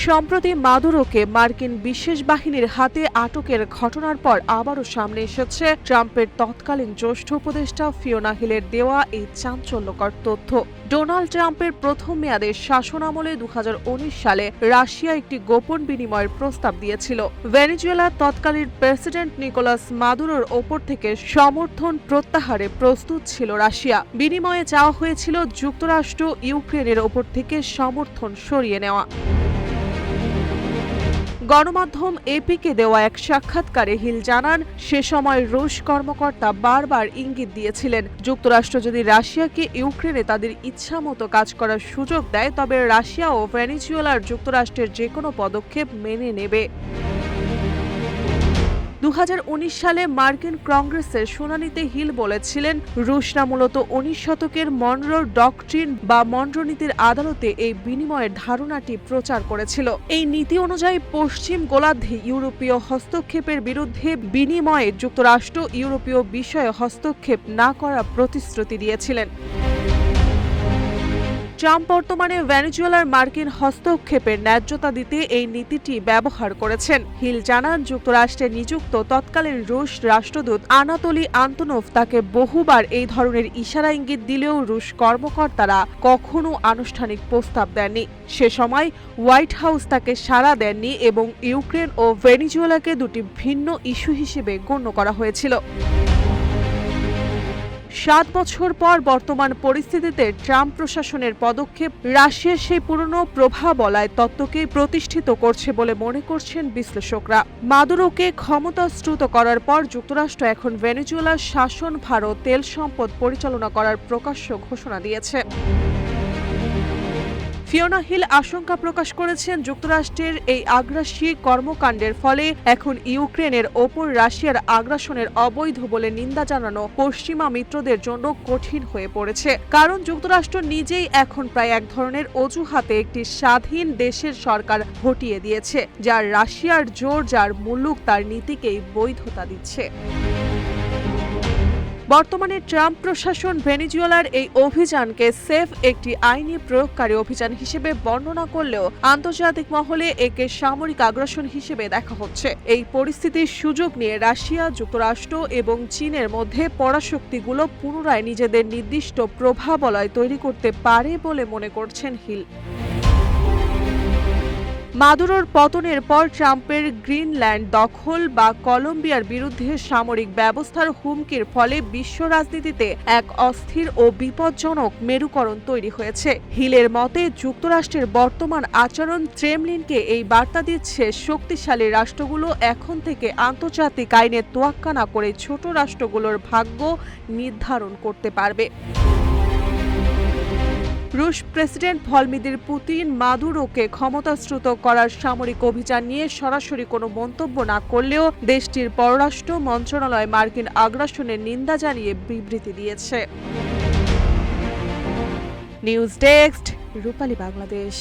সম্প্রতি মাদুরোকে মার্কিন বিশেষ বাহিনীর হাতে আটকের ঘটনার পর আবারও সামনে এসেছে ট্রাম্পের তৎকালীন জ্যেষ্ঠ উপদেষ্টা ফিওনা হিলের দেওয়া এই চাঞ্চল্যকর তথ্য। ডোনাল্ড ট্রাম্পের প্রথম মেয়াদের শাসনামলে 2019 সালে রাশিয়া একটি গোপন বিনিময়ের প্রস্তাব দিয়েছিল। ভেনেজুয়েলার তৎকালীন প্রেসিডেন্ট নিকোলাস মাদুরোর ওপর থেকে সমর্থন প্রত্যাহারে প্রস্তুত ছিল রাশিয়া। বিনিময়ে চাওয়া হয়েছিল যুক্তরাষ্ট্র ইউক্রেনের ওপর থেকে সমর্থন সরিয়ে নেওয়া। গণমাধ্যম এপিকে দেওয়া এক সাক্ষাৎকারে হিল জানান, সে সময় রুশ কর্মকর্তা বারবার ইঙ্গিত দিয়েছিলেন, যুক্তরাষ্ট্র যদি রাশিয়াকে ইউক্রেনে তাদের ইচ্ছামতো কাজ করার সুযোগ দেয় তবে রাশিয়া ও ভেনেজুয়েলার যুক্তরাষ্ট্রের যেকোনো পদক্ষেপ মেনে নেবে। 2019 সালে মার্কিন কংগ্রেসের শুনানিতে হিল বলেছিলেন, রুশরা মূলত 19 শতকের মনরো ডকট্রিন বা মনরো নীতির আদালতে এই বিনিময়ের ধারণাটি প্রচার করেছিল। এই নীতি অনুযায়ী পশ্চিম গোলার্ধে ইউরোপীয় হস্তক্ষেপের বিরুদ্ধে বিনিময়ে যুক্তরাষ্ট্র ইউরোপীয় বিষয়ে হস্তক্ষেপ না করার প্রতিশ্রুতি দিয়েছিলেন। ট্রাম্প বর্তমানে ভেনেজুয়েলার মার্কিন হস্তক্ষেপের ন্যায্যতা দিতে এই নীতিটি ব্যবহার করেছেন। হিল জানান, যুক্তরাষ্ট্রে নিযুক্ত তৎকালীন রুশ রাষ্ট্রদূত আনাতোলি আন্তনোভ তাকে বহুবার এই ধরনের ইশারা ইঙ্গিত দিলেও রুশ কর্মকর্তারা কখনো আনুষ্ঠানিক প্রস্তাব দেননি। সে সময় হোয়াইট হাউস তাকে সাড়া দেননি এবং ইউক্রেন ও ভেনেজুয়েলাকে দুটি ভিন্ন ইস্যু হিসেবে গণ্য করা হয়েছিল। 7 বছর পর বর্তমান পরিস্থিতিতে ট্রাম্প প্রশাসনের পদক্ষেপ রাশিয়ার সেই পুরনো প্রভাবলয় তত্ত্বকে প্রতিষ্ঠিত করছে বলে মনে করছেন বিশ্লেষকরা। মাদুরোকে ক্ষমতাচ্যুত করার পর যুক্তরাষ্ট্র এখন ভেনেজুয়েলার শাসনভার ও তেল সম্পদ পরিচালনা করার প্রকাশ্য ঘোষণা দিয়েছে। ফিওনা হিল আশঙ্কা প্রকাশ করেছেন, যুক্তরাষ্ট্রের এই আগ্রাসী কর্মকাণ্ডের ফলে এখন ইউক্রেনের ওপর রাশিয়ার আগ্রাসনের অবৈধ বলে নিন্দা জানানো পশ্চিমা মিত্রদের জন্য কঠিন হয়ে পড়েছে। কারণ যুক্তরাষ্ট্র নিজেই এখন প্রায় এক ধরনের অজুহাতে একটি স্বাধীন দেশের সরকার হটিয়ে দিয়েছে, যার রাশিয়ার জোর যার মুলুক তার নীতিকেই বৈধতা দিচ্ছে। বর্তমানে ট্রাম্প প্রশাসন ভেনেজুয়েলার এই অভিযানকে সেফ একটি আইনি প্রয়োগকারী অভিযান হিসেবে বর্ণনা করলেও আন্তর্জাতিক মহলে একে সামরিক আগ্রাসন হিসেবে দেখা হচ্ছে। এই পরিস্থিতির সুযোগ নিয়ে রাশিয়া, যুক্তরাষ্ট্র এবং চীনের মধ্যে পরাশক্তিগুলো পুনরায় নিজেদের নির্দিষ্ট প্রভাবলয় তৈরি করতে পারে বলে মনে করছেন হিল। মাদুরোর পতনের পর ট্রাম্পের গ্রিনল্যান্ড দখল বা কলম্বিয়ার বিরুদ্ধে সামরিক ব্যবস্থার হুমকির ফলে বিশ্ব রাজনীতিতে এক অস্থির ও বিপজ্জনক মেরুকরণ তৈরি হয়েছে। হিলের মতে, যুক্তরাষ্ট্রের বর্তমান আচরণ ক্রেমলিনকে এই বার্তা দিচ্ছে, শক্তিশালী রাষ্ট্রগুলো এখন থেকে আন্তর্জাতিক আইনের তোয়াক্কা না করে ছোট রাষ্ট্রগুলোর ভাগ্য নির্ধারণ করতে পারবে। রুশ প্রেসিডেন্ট ভ্লাদিমির পুতিন মাদুরোকে ক্ষমতাচ্যুত করার সামরিক অভিযান নিয়ে সরাসরি কোনো মন্তব্য না করলেও দেশটির পররাষ্ট্র মন্ত্রণালয় মার্কিন আগ্রাসনের নিন্দা জানিয়ে বিবৃতি দিয়েছে। নিউজ ডেস্ক, রূপালী বাংলাদেশ।